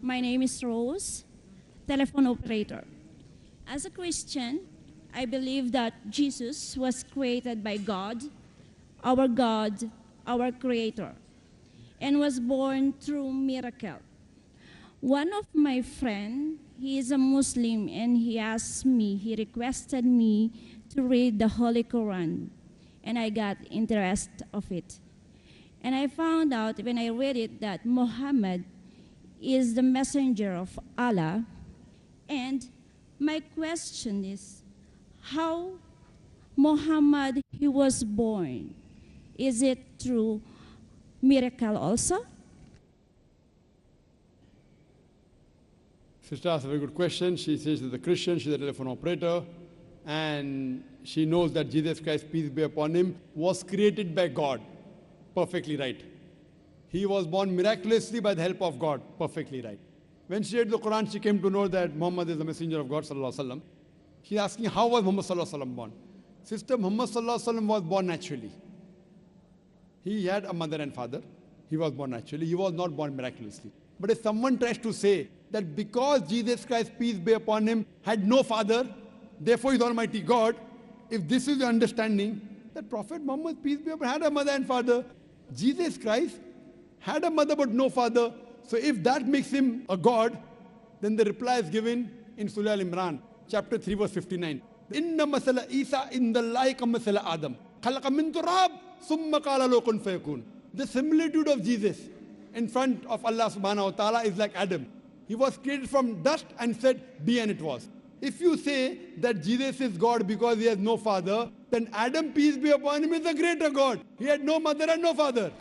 My name is Rose, telephone operator. As a Christian, I believe that Jesus was created by God, our Creator, and was born through miracle. One of my friends, he is a Muslim, and he requested me to read the Holy Quran, and I got interest of it. And I found out when I read it that Muhammad is the messenger of Allah. And my question is, how Muhammad he was born? Is it through miracle also? Sister asked a very good question. She says she's a Christian, she's a telephone operator, and she knows that Jesus Christ, peace be upon him, was created by God. Perfectly right. He was born miraculously by the help of God. Perfectly right. When she read the Quran, she came to know that Muhammad is the messenger of God, sallallahu alaihi wasallam. She's asking, how was Muhammad sallallahu alaihi wasallam born? Sister, Muhammad sallallahu alaihi wasallam was born naturally. He had a mother and father. He was born naturally. He was not born miraculously. But if someone tries to say that because Jesus Christ, peace be upon him, had no father, therefore he is Almighty God, if this is the understanding, that Prophet Muhammad, peace be upon him, had a mother and father, Jesus Christ had a mother but no father, so if that makes him a God, then the reply is given in Surah Al-Imran, chapter 3, verse 59. Inna masala Isa indallahi ka masala Adam. Khalaqa min turab, summa qala lahu kun fayakun. The similitude of Jesus in front of Allah subhanahu wa ta'ala is like Adam. He was created from dust and said, be, and it was. If you say that Jesus is God because he has no father, then Adam, peace be upon him, is a greater God. He had no mother and no father.